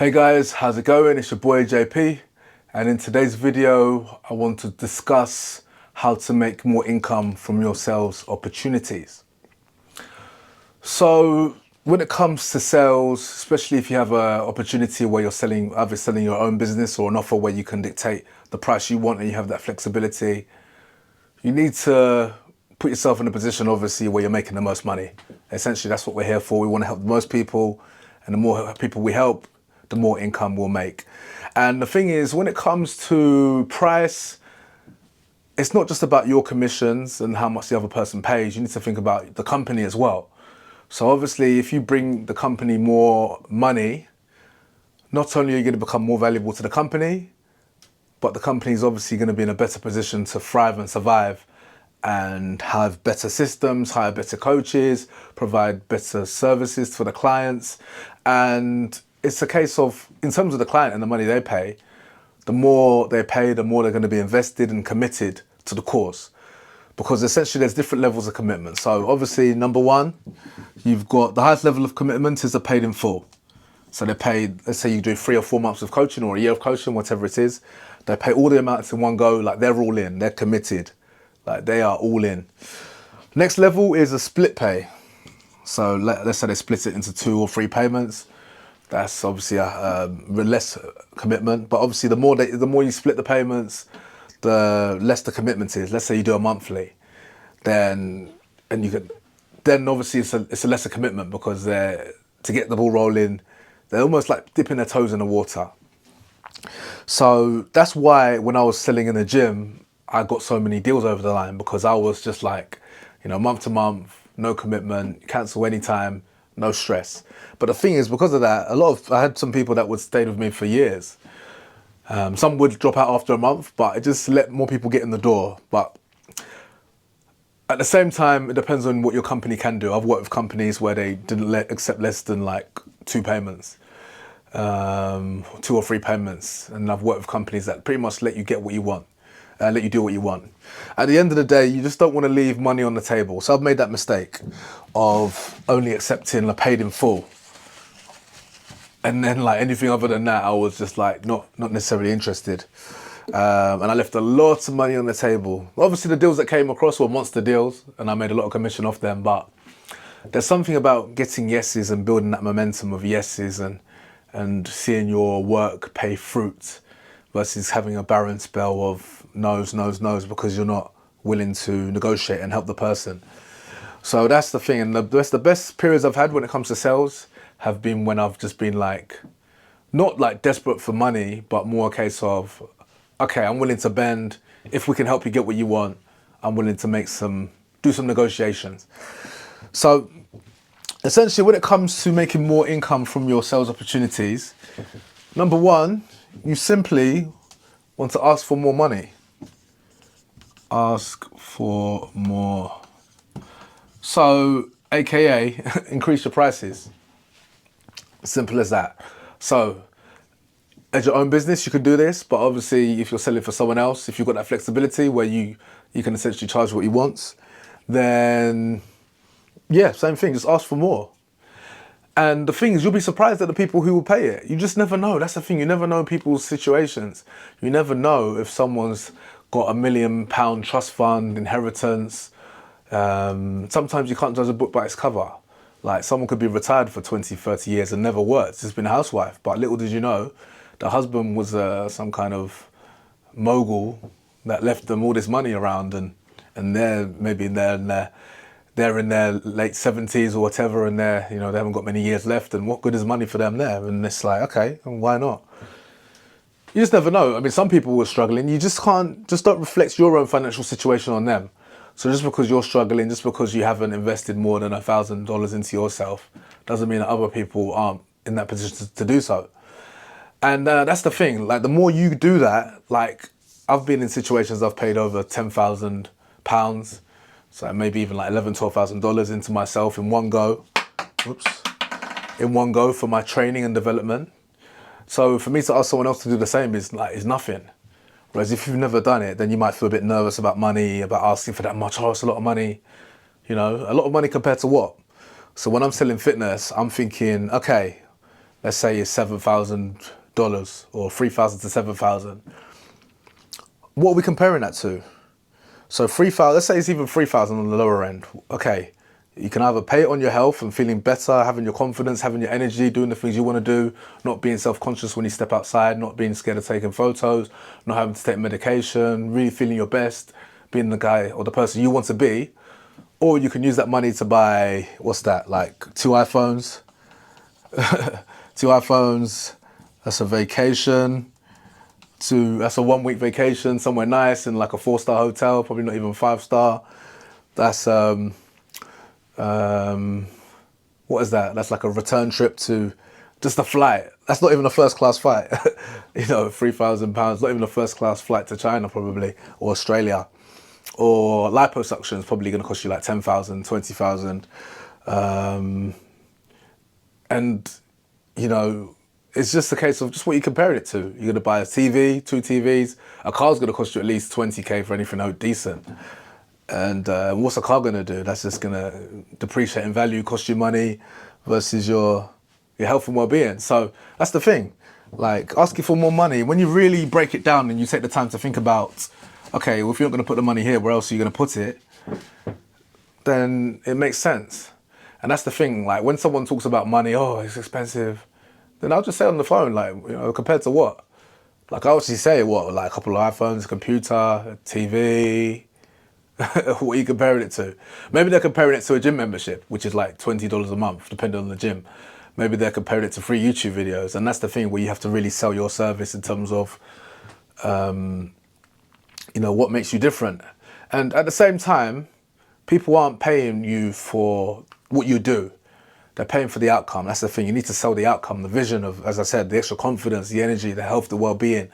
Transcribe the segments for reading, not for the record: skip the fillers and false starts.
Hey guys, how's it going? It's your boy JP, and in today's video I want to discuss how to make more income from your sales opportunities. So when it comes to sales, especially if you have an opportunity where you're either selling your own business or an offer where you can dictate the price you want and you have that flexibility, you need to put yourself in a position obviously where you're making the most money. Essentially that's what we're here for. We want to help the most people, and the more people we help, the more income we'll make. And the thing is, when it comes to price, it's not just about your commissions and how much the other person pays. You need to think about the company as well. So obviously, if you bring the company more money, not only are you going to become more valuable to the company, but the company is obviously going to be in a better position to thrive and survive and have better systems, hire better coaches, provide better services for the clients. And it's a case of, in terms of the client and the money they pay, the more they pay, the more they're going to be invested and committed to the cause. Because essentially there's different levels of commitment. So obviously, number one, you've got the highest level of commitment is a paid in full. So they pay, let's say you do 3 or 4 months of coaching or a year of coaching, whatever it is. They pay all the amounts in one go, like they're all in, they're committed, like they are all in. Next level is a split pay. So let's say they split it into 2 or 3 payments. That's obviously a less commitment, but obviously the more you split the payments, the less the commitment is. Let's say you do a monthly, then obviously it's a lesser commitment because to get the ball rolling, they're almost like dipping their toes in the water. So that's why when I was selling in the gym, I got so many deals over the line, because I was just like, month to month, no commitment, cancel anytime, no stress. But the thing is, because of that, I had some people that would stay with me for years. Some would drop out after a month, but it just let more people get in the door. But at the same time, it depends on what your company can do. I've worked with companies where they didn't accept less than like 2 payments, 2 or 3 payments. And I've worked with companies that pretty much let you get what you want. Let you do what you want. At the end of the day, you just don't want to leave money on the table. So I've made that mistake of only accepting a paid in full. And then like anything other than that, I was just like not necessarily interested. And I left a lot of money on the table. Obviously the deals that came across were monster deals and I made a lot of commission off them, but there's something about getting yeses and building that momentum of yeses and seeing your work pay fruit versus having a barren spell of no's because you're not willing to negotiate and help the person. So that's the thing. And the best periods I've had when it comes to sales have been when I've just been like, not like desperate for money, but more a case of, okay, I'm willing to bend. If we can help you get what you want, I'm willing to do some negotiations. So essentially when it comes to making more income from your sales opportunities, number one, you simply want to ask for more money. Ask for more. So, AKA, increase your prices. Simple as that. So, as your own business, you could do this, but obviously if you're selling for someone else, if you've got that flexibility where you can essentially charge what you want, then yeah, same thing, just ask for more. And the thing is, you'll be surprised at the people who will pay it. You just never know. That's the thing. You never know people's situations. You never know if someone's got £1 million trust fund, inheritance. Sometimes you can't judge a book by its cover. Like someone could be retired for 20, 30 years and never worked. Just been a housewife. But little did you know, the husband was some kind of mogul that left them all this money around, and they're maybe they're in their late 70s or whatever, and they haven't got many years left, and what good is money for them there? And it's like, okay, and why not? You just never know. I mean, some people were struggling. You just don't reflect your own financial situation on them. So just because you're struggling, just because you haven't invested more than $1,000 into yourself, doesn't mean that other people aren't in that position to do so. And that's the thing, like the more you do that, like I've been in situations I've paid over £10,000, so maybe even like $11,000, $12,000 into myself in one go. In one go for my training and development. So for me to ask someone else to do the same is nothing. Whereas if you've never done it, then you might feel a bit nervous about money, about asking for that much. Oh, it's a lot of money. A lot of money compared to what? So when I'm selling fitness, I'm thinking, okay, let's say is $7,000 or 3,000 to 7,000. What are we comparing that to? So 3,000, let's say it's even 3,000 on the lower end. Okay, you can either pay it on your health and feeling better, having your confidence, having your energy, doing the things you want to do, not being self-conscious when you step outside, not being scared of taking photos, not having to take medication, really feeling your best, being the guy or the person you want to be. Or you can use that money to buy, what's that, like 2 iPhones? 2 iPhones, that's a vacation. That's a 1 week vacation somewhere nice in like a 4-star hotel, probably not even 5-star. That's what is that? That's like a return trip to just a flight. That's not even a first class flight. You know, £3,000, not even a first class flight to China probably, or Australia. Or liposuction is probably going to cost you like 10,000, 20,000. And, you know, it's just a case of just what you compare it to. You're going to buy a TV, 2 TVs. A car's going to cost you at least 20k for anything decent. And what's a car going to do? That's just going to depreciate in value, cost you money versus your health and well-being. So that's the thing. Like, asking for more money, when you really break it down and you take the time to think about, okay, well, if you're not going to put the money here, where else are you going to put it? Then it makes sense. And that's the thing. Like, when someone talks about money, oh, it's expensive, then I'll just say on the phone, like, you know, compared to what? Like, I actually say, what, like a couple of iPhones, a computer, a TV, what are you comparing it to? Maybe they're comparing it to a gym membership, which is like $20 a month, depending on the gym. Maybe they're comparing it to free YouTube videos. And that's the thing, where you have to really sell your service in terms of, you know, what makes you different. And at the same time, people aren't paying you for what you do. They're paying for the outcome. That's the thing. You need to sell the outcome, the vision of, as I said, the extra confidence, the energy, the health, the well-being,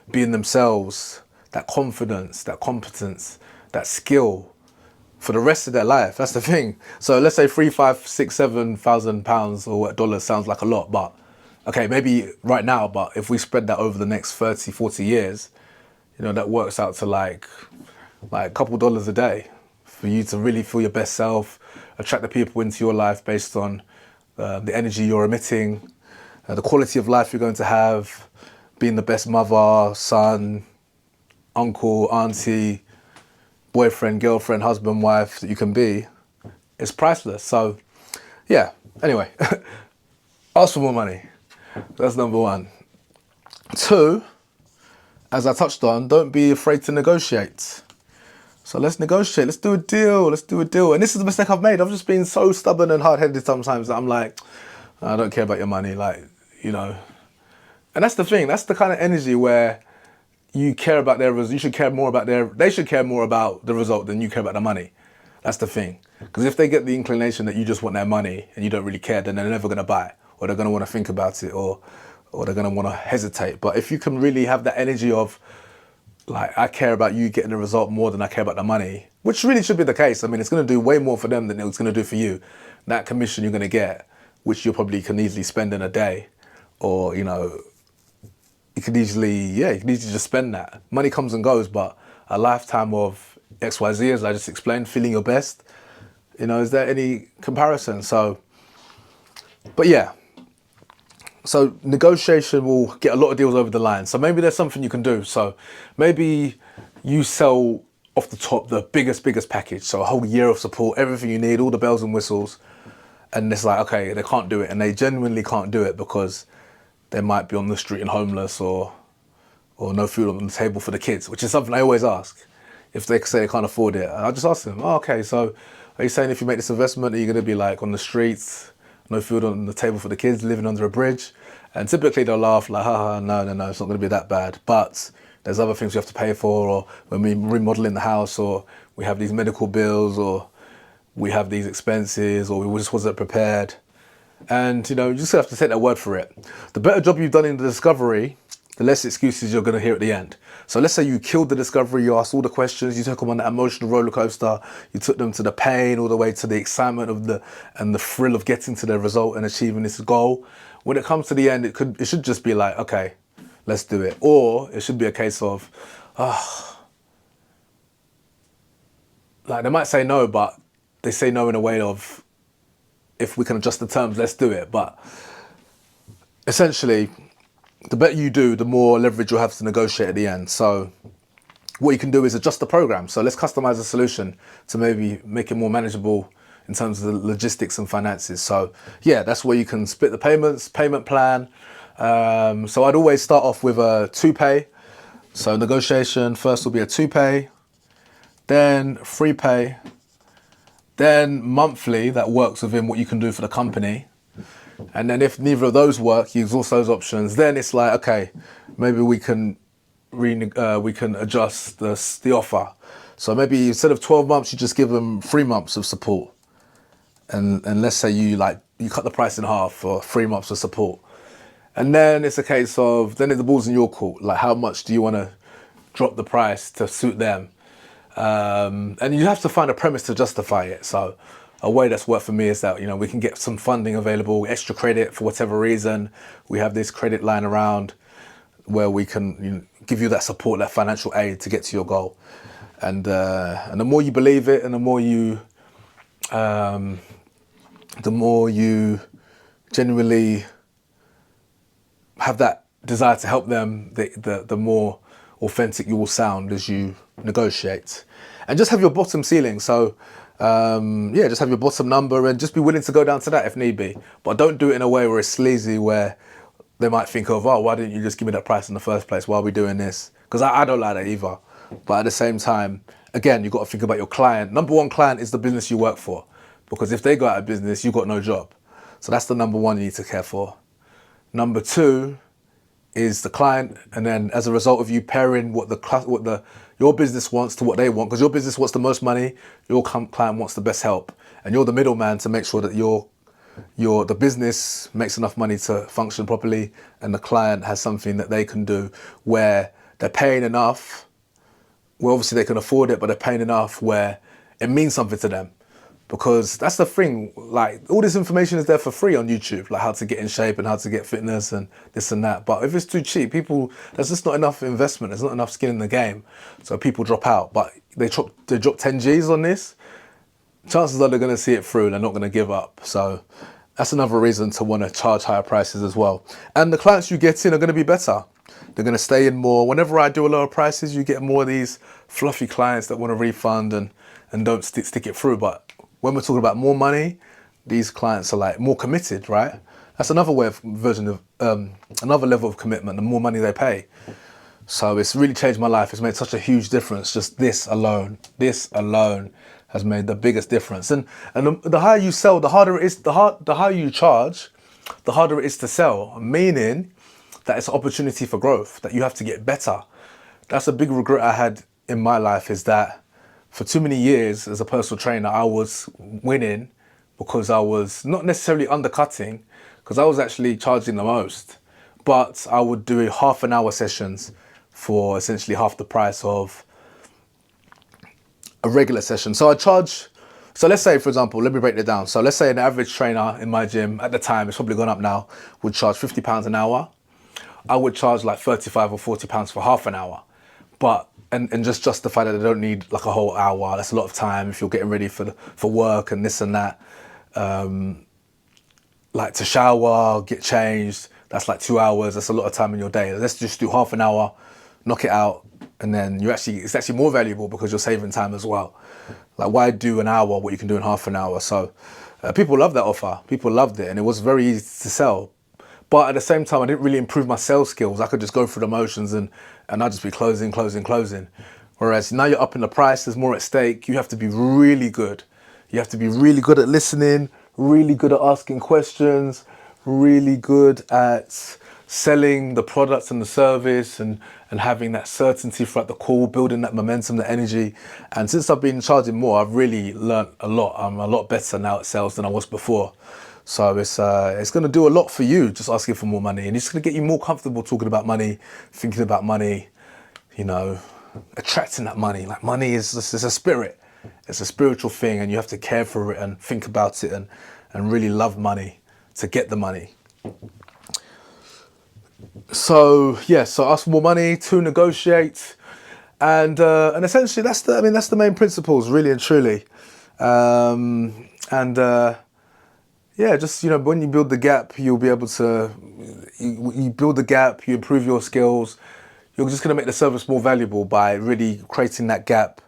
being themselves, that confidence, that competence, that skill for the rest of their life. That's the thing. So let's say 3, 5, 6, 7,000 pounds or dollars sounds like a lot, but okay, maybe right now, but if we spread that over the next 30, 40 years, you know, that works out to like a couple dollars a day for you to really feel your best self, attract the people into your life based on the energy you're emitting, the quality of life you're going to have, being the best mother, son, uncle, auntie, boyfriend, girlfriend, husband, wife that you can be. It's priceless. So yeah, anyway, ask for more money. That's number 1. 2, as I touched on, don't be afraid to negotiate. So let's negotiate. Let's do a deal. Let's do a deal. And this is the mistake I've made. I've just been so stubborn and hard-headed sometimes that I'm like, I don't care about your money. Like, you know. And that's the thing. That's the kind of energy where you care about their results. You should care more about they should care more about the result than you care about the money. That's the thing. Because if they get the inclination that you just want their money and you don't really care, then they're never going to buy, or they're going to want to think about it, or they're going to want to hesitate. But if you can really have that energy of, like, I care about you getting the result more than I care about the money, which really should be the case. I mean, it's going to do way more for them than it's going to do for you. That commission you're going to get, which you probably can easily spend in a day, or, you know, you can easily just spend that. Money comes and goes, but a lifetime of XYZ, as I just explained, feeling your best, you know, is there any comparison? So, but yeah. So negotiation will get a lot of deals over the line. So maybe there's something you can do. So maybe you sell off the top the biggest package. So a whole year of support, everything you need, all the bells and whistles. And it's like, okay, they can't do it. And they genuinely can't do it because they might be on the street and homeless, or no food on the table for the kids, which is something I always ask. If they say they can't afford it, I just ask them, oh, okay, so are you saying if you make this investment, are you going to be like on the streets, no food on the table for the kids, living under a bridge? And typically they'll laugh like, haha, no, it's not going to be that bad. But there's other things we have to pay for, or when we remodeling the house, or we have these medical bills, or we have these expenses, or we just wasn't prepared. And, you know, you just have to take their word for it. The better job you've done in the discovery, the less excuses you're going to hear at the end. So let's say you killed the discovery, you asked all the questions, you took them on that emotional roller coaster, you took them to the pain, all the way to the excitement of the thrill of getting to the result and achieving this goal. When it comes to the end, it should just be like, okay, let's do it. Or it should be a case of, like, they might say no, but they say no in a way of, if we can adjust the terms, let's do it. But essentially, the better you do, the more leverage you'll have to negotiate at the end. So what you can do is adjust the program. So let's customize the solution to maybe make it more manageable in terms of the logistics and finances. So yeah, that's where you can split the payments, payment plan. So I'd always start off with a 2-pay. So negotiation first will be a 2-pay, then 3-pay, then monthly that works within what you can do for the company. And then if neither of those work, you exhaust those options. Then it's like, okay, maybe we can adjust the offer. So maybe instead of 12 months, you just give them 3 months of support. And let's say you cut the price in half for 3 months of support. And then it's a case of, then the ball's in your court. Like, how much do you want to drop the price to suit them? And you have to find a premise to justify it. So a way that's worked for me is that, we can get some funding available, extra credit for whatever reason. We have this credit line around where we can give you that support, that financial aid to get to your goal. And the more you believe it, and the more you genuinely have that desire to help them, the more authentic you will sound as you negotiate. And just have your bottom ceiling. So just have your bottom number and just be willing to go down to that if need be. But don't do it in a way where it's sleazy, where they might think of, oh, why didn't you just give me that price in the first place? Why are we doing this? Because I don't like that either. But at the same time, again, you've got to think about your client. Number one client is the business you work for. Because if they go out of business, you've got no job. So that's the number one you need to care for. Number two is the client, and then as a result of you pairing what your business wants to what they want, because your business wants the most money, your client wants the best help, and you're the middleman to make sure that the business makes enough money to function properly, and the client has something that they can do where they're paying enough. Well, obviously they can afford it, but they're paying enough where it means something to them. Because that's the thing, like, all this information is there for free on YouTube, like how to get in shape and how to get fitness and this and that. But if it's too cheap, there's just not enough investment. There's not enough skin in the game. So people drop out. But they drop 10 G's on this, chances are they're going to see it through. They're not going to give up. So that's another reason to want to charge higher prices as well. And the clients you get in are going to be better. They're going to stay in more. Whenever I do a lower prices, you get more of these fluffy clients that want to refund and don't stick it through. But when we're talking about more money, these clients are like more committed, right? That's another another level of commitment, the more money they pay. So it's really changed my life. It's made such a huge difference. Just this alone has made the biggest difference. And the higher you sell, the harder it is, the higher you charge, the harder it is to sell, meaning that it's an opportunity for growth, that you have to get better. That's a big regret I had in my life, is that for too many years as a personal trainer, I was winning because I was not necessarily undercutting, because I was actually charging the most, but I would do half an hour sessions for essentially half the price of a regular session. So let's say, for example, let me break it down. So let's say an average trainer in my gym at the time, it's probably gone up now, would charge £50 an hour. I would charge like £35 or £40 for half an hour. But and just justify that they don't need like a whole hour. That's a lot of time if you're getting ready for work and this and that. Like to shower, get changed, that's like 2 hours. That's a lot of time in your day. Let's just do half an hour, knock it out, and then it's actually more valuable because you're saving time as well. Like, why do an hour what you can do in half an hour? So people loved that offer. People loved it, and it was very easy to sell. But at the same time, I didn't really improve my sales skills. I could just go through the motions and I'd just be closing. Whereas now you're up in the price, there's more at stake. You have to be really good. You have to be really good at listening, really good at asking questions, really good at selling the products and the service and having that certainty throughout the call, building that momentum, the energy. And since I've been charging more, I've really learned a lot. I'm a lot better now at sales than I was before. So it's going to do a lot for you, just asking for more money. And it's going to get you more comfortable talking about money, thinking about money, attracting that money. Like, money is a spirit. It's a spiritual thing, and you have to care for it and think about it and really love money to get the money. So ask for more money, to negotiate, and essentially that's the main principles, really and truly. yeah, just, you know, when you build the gap, you'll be able to, you build the gap, you improve your skills. You're just going to make the service more valuable by really creating that gap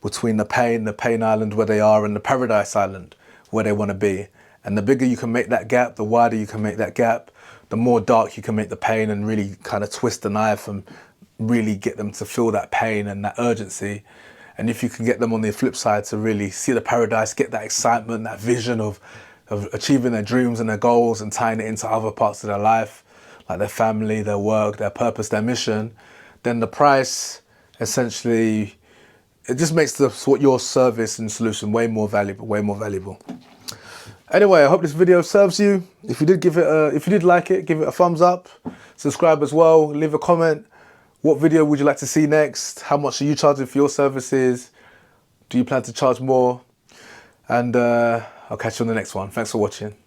between the pain island where they are, and the paradise island where they want to be. And the bigger you can make that gap, the wider you can make that gap, the more dark you can make the pain, and really kind of twist the knife and really get them to feel that pain and that urgency. And if you can get them on the flip side to really see the paradise, get that excitement, that vision of achieving their dreams and their goals and tying it into other parts of their life, like their family, their work, their purpose, their mission, then the price essentially, it just makes your service and solution way more valuable, way more valuable. Anyway, I hope this video serves you. If you did like it, give it a thumbs up, subscribe as well, leave a comment. What video would you like to see next? How much are you charging for your services? Do you plan to charge more? And I'll catch you on the next one. Thanks for watching.